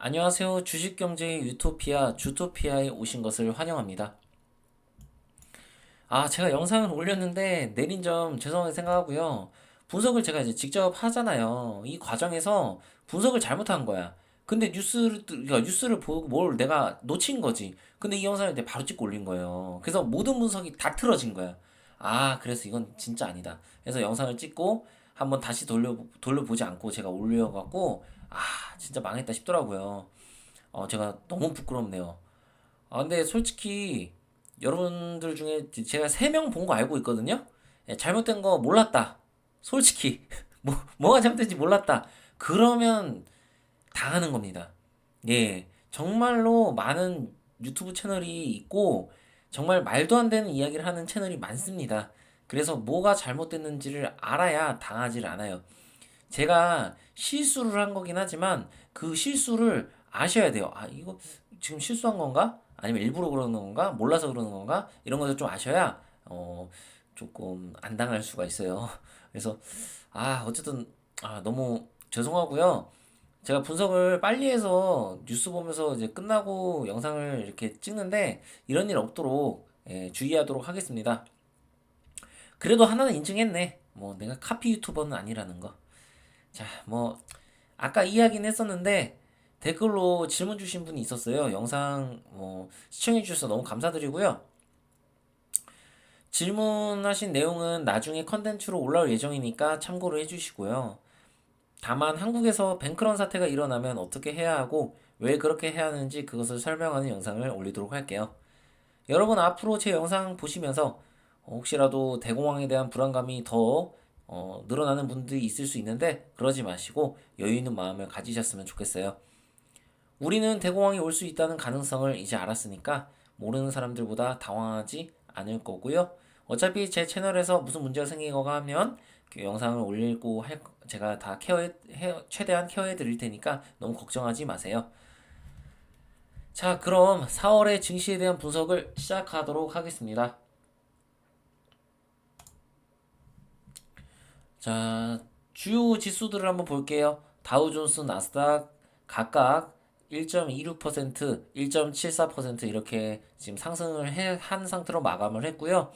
안녕하세요. 주식경제의 유토피아, 주토피아에 오신 것을 환영합니다. 제가 영상을 올렸는데 내린 점 죄송하게 생각하고요. 분석을 제가 이제 직접 하잖아요. 이 과정에서 분석을 잘못한 거야. 근데 뉴스를 보고 뭘 내가 놓친 거지. 근데 이 영상을 내가 바로 찍고 올린 거예요. 그래서 모든 분석이 다 틀어진 거야. 그래서 이건 진짜 아니다. 그래서 영상을 찍고 한번 다시 돌려보지 않고 제가 올려갖고, 진짜 망했다 싶더라고요. 제가 너무 부끄럽네요. 근데 솔직히 여러분들 중에 제가 3명 본 거 알고 있거든요? 잘못된 거 몰랐다. 솔직히. 뭐가 잘못된지 몰랐다. 그러면 당하는 겁니다. 예. 정말로 많은 유튜브 채널이 있고, 정말 말도 안 되는 이야기를 하는 채널이 많습니다. 그래서 뭐가 잘못됐는지를 알아야 당하질 않아요. 제가 실수를 한 거긴 하지만 그 실수를 아셔야 돼요. 이거 지금 실수한 건가? 아니면 일부러 그러는 건가? 몰라서 그러는 건가? 이런 것을 좀 아셔야 조금 안 당할 수가 있어요. 그래서 어쨌든 너무 죄송하고요. 제가 분석을 빨리 해서 뉴스 보면서 이제 끝나고 영상을 이렇게 찍는데 이런 일 없도록 주의하도록 하겠습니다. 그래도 하나는 인증했네. 뭐 내가 카피 유튜버는 아니라는 거. 자, 아까 이야기는 했었는데 댓글로 질문 주신 분이 있었어요. 영상 시청해 주셔서 너무 감사드리고요. 질문하신 내용은 나중에 컨텐츠로 올라올 예정이니까 참고를 해주시고요. 다만 한국에서 뱅크런 사태가 일어나면 어떻게 해야 하고 왜 그렇게 해야 하는지 그것을 설명하는 영상을 올리도록 할게요. 여러분 앞으로 제 영상 보시면서 혹시라도 대공황에 대한 불안감이 더 늘어나는 분들이 있을 수 있는데 그러지 마시고 여유 있는 마음을 가지셨으면 좋겠어요. 우리는 대공황이 올 수 있다는 가능성을 이제 알았으니까 모르는 사람들보다 당황하지 않을 거고요. 어차피 제 채널에서 무슨 문제가 생기거나 하면 그 영상을 올리고 제가 다 최대한 케어해 드릴 테니까 너무 걱정하지 마세요. 자, 그럼 4월의 증시에 대한 분석을 시작하도록 하겠습니다. 자, 주요 지수들을 한번 볼게요. 다우존스, 나스닥 각각 1.26%, 1.74% 이렇게 지금 한 상태로 마감을 했고요.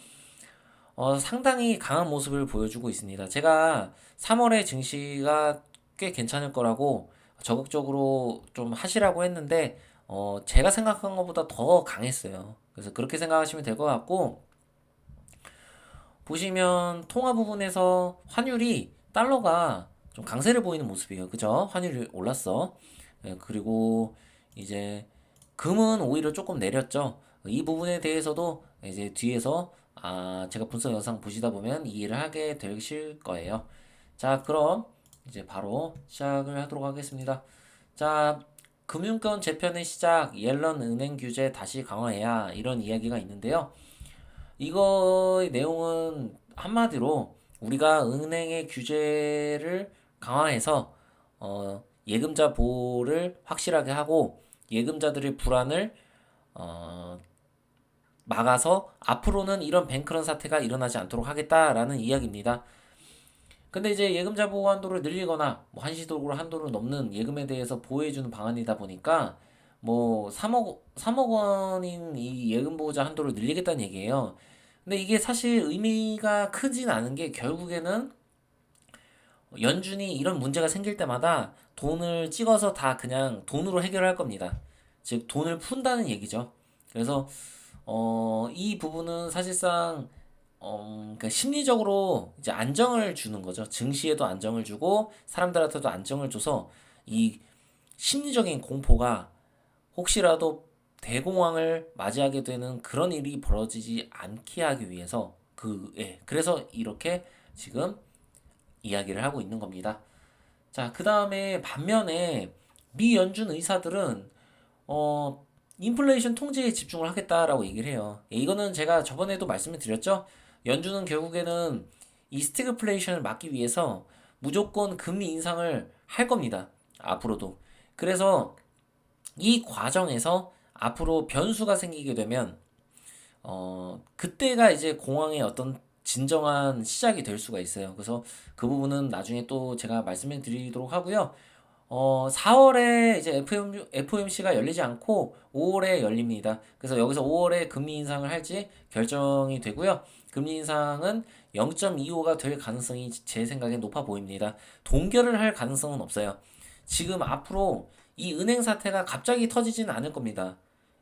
상당히 강한 모습을 보여주고 있습니다. 제가 3월에 증시가 꽤 괜찮을 거라고 적극적으로 좀 하시라고 했는데, 제가 생각한 것보다 더 강했어요. 그래서 그렇게 생각하시면 될 것 같고, 보시면 통화 부분에서 환율이 달러가 좀 강세를 보이는 모습이에요. 그죠? 환율이 올랐어. 그리고 이제 금은 오히려 조금 내렸죠. 이 부분에 대해서도 이제 뒤에서 제가 분석 영상 보시다 보면 이해를 하게 되실 거예요. 자, 그럼 이제 바로 시작을 하도록 하겠습니다. 자, 금융권 재편의 시작, 옐런 은행 규제 다시 강화해야 이런 이야기가 있는데요. 이거의 내용은 한마디로 우리가 은행의 규제를 강화해서 예금자 보호를 확실하게 하고 예금자들의 불안을 어, 막아서 앞으로는 이런 뱅크런 사태가 일어나지 않도록 하겠다라는 이야기입니다. 근데 이제 예금자 보호 한도를 늘리거나 뭐 한시적으로 한도를 넘는 예금에 대해서 보호해주는 방안이다 보니까 뭐 3억 원인 이 예금 보호자 한도를 늘리겠다는 얘기예요. 근데 이게 사실 의미가 크진 않은 게 결국에는 연준이 이런 문제가 생길 때마다 돈을 찍어서 다 그냥 돈으로 해결할 겁니다. 즉 돈을 푼다는 얘기죠. 그래서 이 부분은 사실상 그러니까 심리적으로 이제 안정을 주는 거죠. 증시에도 안정을 주고 사람들한테도 안정을 줘서 이 심리적인 공포가 혹시라도 대공황을 맞이하게 되는 그런 일이 벌어지지 않게 하기 위해서 그래서 이렇게 지금 이야기를 하고 있는 겁니다. 자, 그 다음에 반면에 미 연준 의사들은 어, 인플레이션 통제에 집중을 하겠다라고 얘기를 해요. 이거는 제가 저번에도 말씀을 드렸죠. 연준은 결국에는 이 스태그플레이션을 막기 위해서 무조건 금리 인상을 할 겁니다. 앞으로도. 그래서 이 과정에서 앞으로 변수가 생기게 되면 그때가 이제 공황의 어떤 진정한 시작이 될 수가 있어요. 그래서 그 부분은 나중에 또 제가 말씀을 드리도록 하고요. 4월에 이제 FOMC가 열리지 않고 5월에 열립니다. 그래서 여기서 5월에 금리 인상을 할지 결정이 되고요. 금리 인상은 0.25가 될 가능성이 제 생각엔 높아 보입니다. 동결을 할 가능성은 없어요. 지금 앞으로 이 은행 사태가 갑자기 터지지는 않을 겁니다.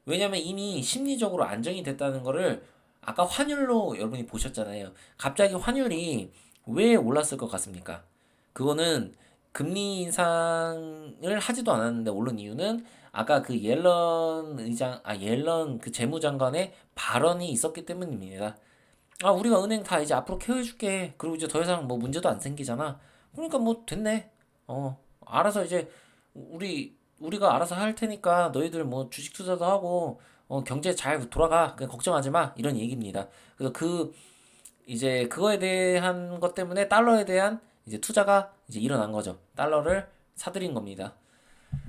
왜냐면 이미 심리적으로 안정이 됐다는 거를 아까 환율로 여러분이 보셨잖아요. 갑자기 환율이 왜 올랐을 것 같습니까? 그거는 금리 인상을 하지도 않았는데 오른 이유는 아까 그 옐런 그 재무장관의 발언이 있었기 때문입니다. 아, 우리가 은행 다 이제 앞으로 케어해줄게. 그리고 이제 더 이상 뭐 문제도 안 생기잖아. 그러니까 뭐 됐네. 알아서 이제 우리가 알아서 할 테니까 너희들 뭐 주식 투자도 하고 경제 잘 돌아가. 그냥 걱정하지 마. 이런 얘기입니다. 그래서 이제 그거에 대한 것 때문에 달러에 대한 이제 투자가 이제 일어난 거죠. 달러를 사들인 겁니다.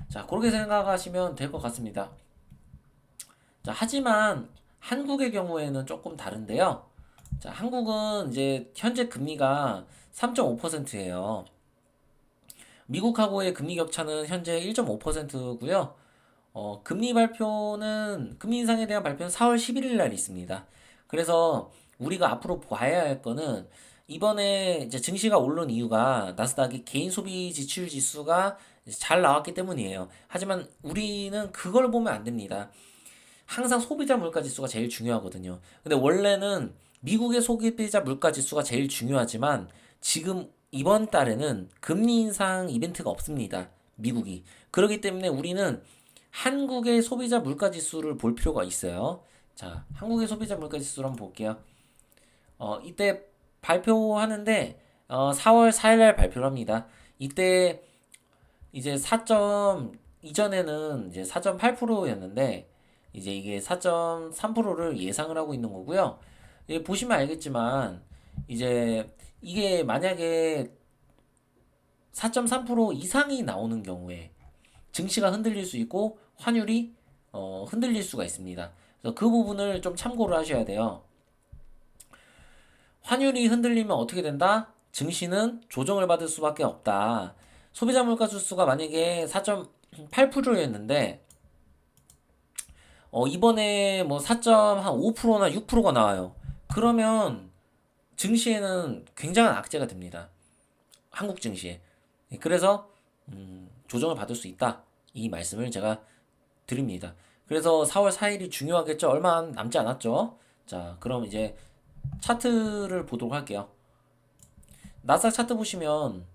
자, 그렇게 생각하시면 될 것 같습니다. 자, 하지만 한국의 경우에는 조금 다른데요. 자, 한국은 이제 현재 금리가 3.5%예요. 미국하고의 금리 격차는 현재 1.5%고요. 금리 인상에 대한 발표는 4월 11일 날 있습니다. 그래서 우리가 앞으로 봐야 할 거는 이번에 이제 증시가 오른 이유가 나스닥이 개인 소비 지출 지수가 잘 나왔기 때문이에요. 하지만 우리는 그걸 보면 안 됩니다. 항상 소비자 물가 지수가 제일 중요하거든요. 근데 원래는 미국의 소비자 물가 지수가 제일 중요하지만 지금 이번 달에는 금리 인상 이벤트가 없습니다. 미국이. 그렇기 때문에 우리는 한국의 소비자 물가 지수를 볼 필요가 있어요. 자, 한국의 소비자 물가 지수를 한번 볼게요. 이때 발표하는데 4월 4일 날 발표를 합니다. 이때 이제 4점 이전에는 이제 4.8%였는데 이제 이게 4.3%를 예상을 하고 있는 거고요. 보시면 알겠지만 이제 이게 만약에 4.3% 이상이 나오는 경우에 증시가 흔들릴 수 있고 환율이 흔들릴 수가 있습니다. 그래서 그 부분을 좀 참고를 하셔야 돼요. 환율이 흔들리면 어떻게 된다? 증시는 조정을 받을 수밖에 없다. 소비자 물가 지수가 만약에 4.8%였는데 이번에 뭐 4.5%나 6%가 나와요. 그러면 증시에는 굉장한 악재가 됩니다. 한국 증시에. 그래서 조정을 받을 수 있다. 이 말씀을 제가 드립니다. 그래서 4월 4일이 중요하겠죠? 얼마 남지 않았죠? 자, 그럼 이제 차트를 보도록 할게요. 나스닥 차트 보시면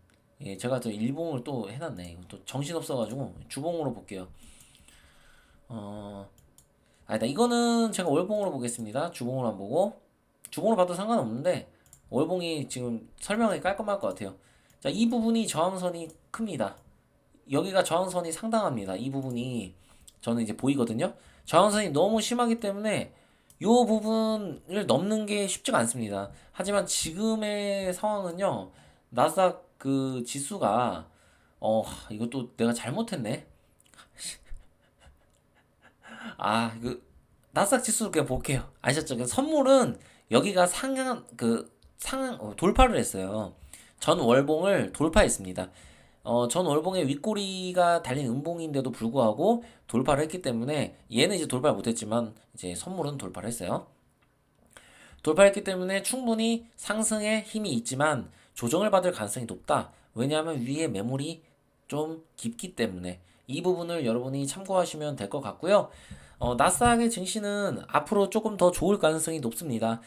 제가 또 일봉을 또 해놨네. 이거 또 정신없어가지고 주봉으로 볼게요. 아니다. 이거는 제가 월봉으로 보겠습니다. 주봉으로 안 보고 주봉으로 봐도 상관없는데 월봉이 지금 설명이 깔끔할 것 같아요. 자, 이 부분이 저항선이 큽니다. 여기가 저항선이 상당합니다. 이 부분이 저는 이제 보이거든요. 저항선이 너무 심하기 때문에 이 부분을 넘는 게 쉽지가 않습니다. 하지만 지금의 상황은요. 나스닥 그 지수가 이것도 내가 잘못했네. 그 나스닥 지수 그냥 볼게요. 아셨죠? 그 선물은 여기가 돌파를 했어요. 전 월봉을 돌파했습니다. 전 월봉의 윗꼬리가 달린 음봉인데도 불구하고 돌파를 했기 때문에 얘는 이제 돌파를 못했지만 이제 선물은 돌파를 했어요. 돌파했기 때문에 충분히 상승에 힘이 있지만 조정을 받을 가능성이 높다. 왜냐하면 위에 매물이 좀 깊기 때문에 이 부분을 여러분이 참고하시면 될 것 같고요. 나스닥의 증시는 앞으로 조금 더 좋을 가능성이 높습니다.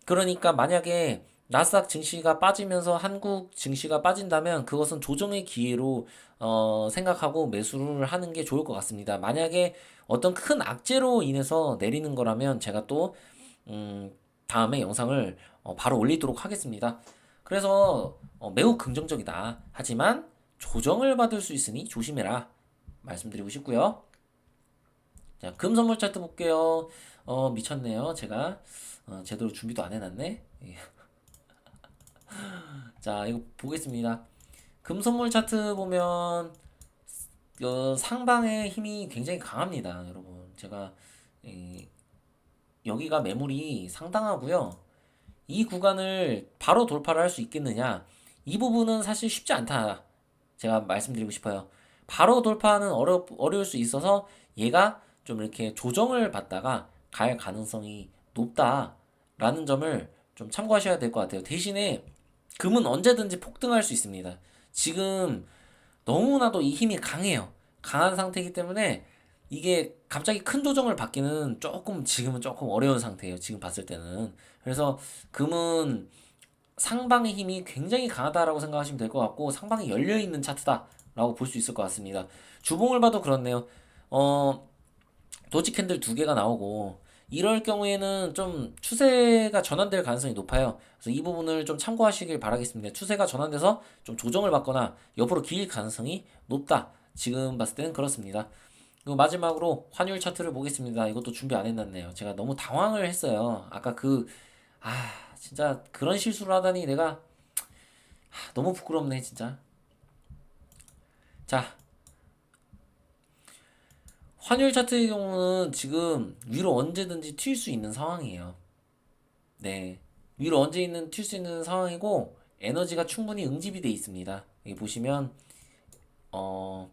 그러니까 만약에 나스닥 증시가 빠지면서 한국 증시가 빠진다면 그것은 조정의 기회로 생각하고 매수를 하는 게 좋을 것 같습니다. 만약에 어떤 큰 악재로 인해서 내리는 거라면 제가 또 다음에 영상을 바로 올리도록 하겠습니다. 그래서 매우 긍정적이다. 하지만 조정을 받을 수 있으니 조심해라. 말씀드리고 싶고요. 자, 금 선물 차트 볼게요. 미쳤네요. 제가 제대로 준비도 안 해놨네. 예. 자, 이거 보겠습니다. 금 선물 차트 보면 상방의 힘이 굉장히 강합니다, 여러분. 제가 여기가 매물이 상당하고요. 이 구간을 바로 돌파를 할 수 있겠느냐? 이 부분은 사실 쉽지 않다. 제가 말씀드리고 싶어요. 바로 돌파는 어려울 수 있어서 얘가 좀 이렇게 조정을 받다가 갈 가능성이 높다라는 점을 좀 참고하셔야 될 것 같아요. 대신에 금은 언제든지 폭등할 수 있습니다. 지금 너무나도 이 힘이 강해요. 강한 상태이기 때문에 이게 갑자기 큰 조정을 받기는 조금 지금은 조금 어려운 상태예요. 지금 봤을 때는. 그래서 금은 상방의 힘이 굉장히 강하다라고 생각하시면 될 것 같고 상방이 열려 있는 차트다라고 볼 수 있을 것 같습니다. 주봉을 봐도 그렇네요. 어, 도지 캔들 두 개가 나오고 이럴 경우에는 좀 추세가 전환될 가능성이 높아요. 그래서 이 부분을 좀 참고하시길 바라겠습니다. 추세가 전환돼서 좀 조정을 받거나 옆으로 길 가능성이 높다. 지금 봤을 때는 그렇습니다. 그리고 마지막으로 환율 차트를 보겠습니다. 이것도 준비 안 해놨네요. 제가 너무 당황을 했어요. 아까 아, 진짜 그런 실수를 하다니 내가 너무 부끄럽네, 진짜. 자, 환율 차트의 경우는 지금 위로 언제든지 튈 수 있는 상황이에요. 네. 위로 튈 수 있는 상황이고, 에너지가 충분히 응집이 돼 있습니다. 여기 보시면, 어,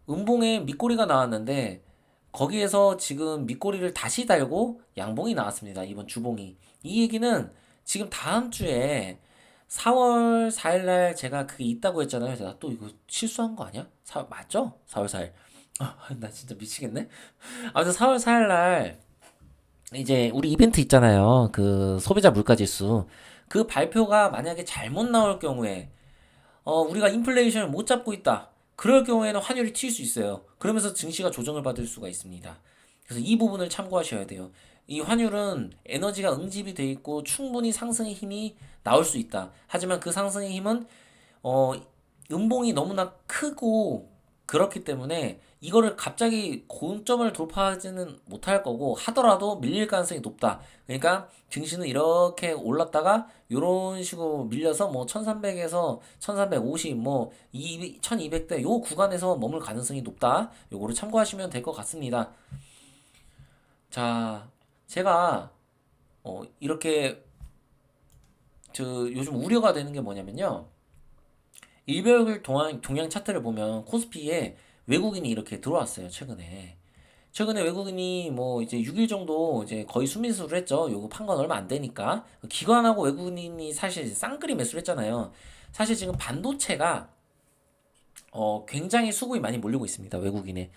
음봉에 밑꼬리가 나왔는데, 거기에서 지금 밑꼬리를 다시 달고 양봉이 나왔습니다. 이번 주봉이. 이 얘기는 지금 다음 주에 4월 4일 날 제가 그게 있다고 했잖아요. 제가 또 이거 실수한 거 아니야? 맞죠? 4월 4일. 나 진짜 미치겠네. 아무튼 4월 4일 날 이제 우리 이벤트 있잖아요. 그 소비자 물가 지수. 그 발표가 만약에 잘못 나올 경우에 우리가 인플레이션을 못 잡고 있다. 그럴 경우에는 환율이 튈 수 있어요. 그러면서 증시가 조정을 받을 수가 있습니다. 그래서 이 부분을 참고하셔야 돼요. 이 환율은 에너지가 응집이 돼 있고 충분히 상승의 힘이 나올 수 있다. 하지만 그 상승의 힘은 어, 음봉이 너무나 크고 그렇기 때문에 이거를 갑자기 고점을 돌파하지는 못할 거고 하더라도 밀릴 가능성이 높다. 그러니까 증시는 이렇게 올랐다가 이런 식으로 밀려서 뭐 1300에서 1350, 뭐 1200대 요 구간에서 머물 가능성이 높다. 요거를 참고하시면 될 것 같습니다. 자, 제가 이렇게 요즘 우려가 되는 게 뭐냐면요. 일별 동향 차트를 보면 코스피에 외국인이 이렇게 들어왔어요, 최근에. 최근에 외국인이 뭐 이제 6일 정도 이제 거의 순매수를 했죠. 요거 판 건 얼마 안 되니까. 기관하고 외국인이 사실 쌍끌이 매수를 했잖아요. 사실 지금 반도체가 굉장히 수급이 많이 몰리고 있습니다, 외국인에.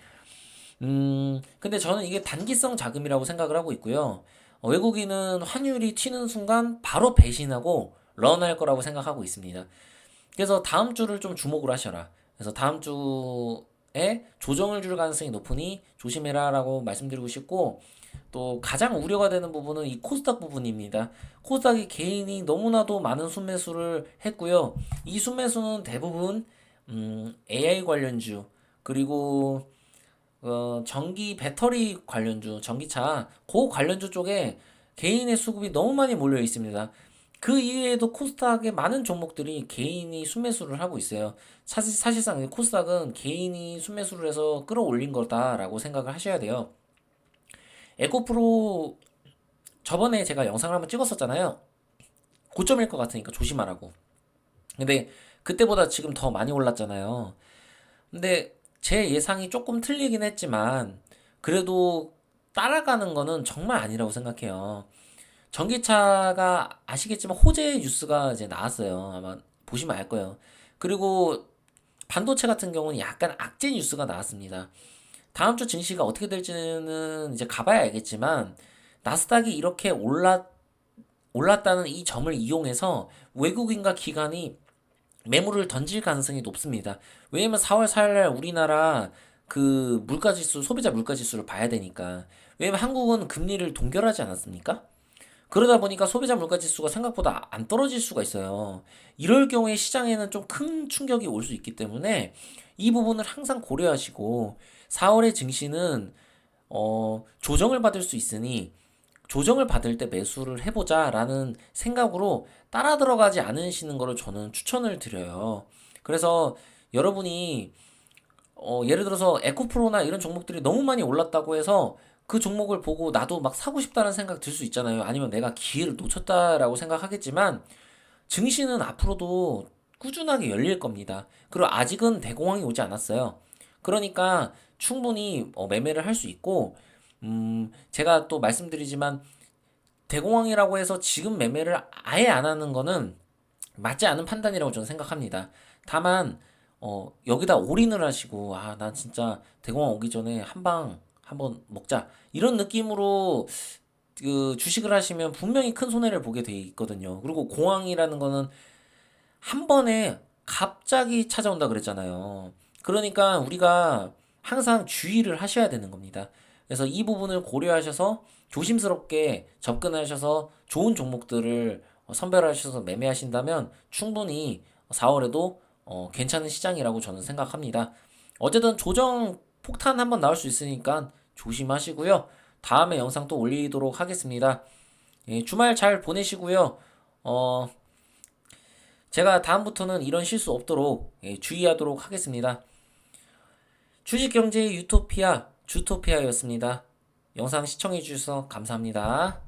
근데 저는 이게 단기성 자금이라고 생각을 하고 있고요. 외국인은 환율이 튀는 순간 바로 배신하고 런할 거라고 생각하고 있습니다. 그래서 다음 주를 좀 주목을 하셔라. 그래서 다음 주에 조정을 줄 가능성이 높으니 조심해라라고 말씀드리고 싶고 또 가장 우려가 되는 부분은 이 코스닥 부분입니다. 코스닥이 개인이 너무나도 많은 순매수를 했고요. 이 순매수는 대부분 AI 관련주 그리고 전기 배터리 관련주, 전기차 그 관련주 쪽에 개인의 수급이 너무 많이 몰려 있습니다. 그 이외에도 코스닥의 많은 종목들이 개인이 순매수를 하고 있어요. 사실상 코스닥은 개인이 순매수를 해서 끌어올린 거다라고 생각을 하셔야 돼요. 에코프로 저번에 제가 영상을 한번 찍었었잖아요. 고점일 것 같으니까 조심하라고. 근데 그때보다 지금 더 많이 올랐잖아요. 근데 제 예상이 조금 틀리긴 했지만 그래도 따라가는 거는 정말 아니라고 생각해요. 전기차가 아시겠지만 호재 뉴스가 이제 나왔어요. 아마 보시면 알 거예요. 그리고 반도체 같은 경우는 약간 악재 뉴스가 나왔습니다. 다음 주 증시가 어떻게 될지는 이제 가봐야 알겠지만 나스닥이 이렇게 올랐다는 이 점을 이용해서 외국인과 기관이 매물을 던질 가능성이 높습니다. 왜냐면 4월 4일 날 우리나라 그 물가지수, 소비자 물가지수를 봐야 되니까. 왜냐면 한국은 금리를 동결하지 않았습니까? 그러다 보니까 소비자 물가 지수가 생각보다 안 떨어질 수가 있어요. 이럴 경우에 시장에는 좀 큰 충격이 올 수 있기 때문에 이 부분을 항상 고려하시고 4월의 증시는 조정을 받을 수 있으니 조정을 받을 때 매수를 해보자라는 생각으로 따라 들어가지 않으시는 거를 저는 추천을 드려요. 그래서 여러분이 예를 들어서 에코프로나 이런 종목들이 너무 많이 올랐다고 해서 그 종목을 보고 나도 막 사고 싶다는 생각 들 수 있잖아요. 아니면 내가 기회를 놓쳤다라고 생각하겠지만 증시는 앞으로도 꾸준하게 열릴 겁니다. 그리고 아직은 대공황이 오지 않았어요. 그러니까 충분히 매매를 할 수 있고, 제가 또 말씀드리지만 대공황이라고 해서 지금 매매를 아예 안 하는 거는 맞지 않은 판단이라고 저는 생각합니다. 다만 여기다 올인을 하시고 난 진짜 대공황 오기 전에 한 방 한번 먹자 이런 느낌으로 그 주식을 하시면 분명히 큰 손해를 보게 돼 있거든요. 그리고 공황이라는 거는 한 번에 갑자기 찾아온다 그랬잖아요. 그러니까 우리가 항상 주의를 하셔야 되는 겁니다. 그래서 이 부분을 고려하셔서 조심스럽게 접근하셔서 좋은 종목들을 선별하셔서 매매하신다면 충분히 4월에도 괜찮은 시장이라고 저는 생각합니다. 어쨌든 조정 폭탄 한번 나올 수 있으니까 조심하시고요. 다음에 영상 또 올리도록 하겠습니다. 예, 주말 잘 보내시고요. 어, 제가 다음부터는 이런 실수 없도록 주의하도록 하겠습니다. 주식경제의 유토피아, 주토피아였습니다. 영상 시청해주셔서 감사합니다.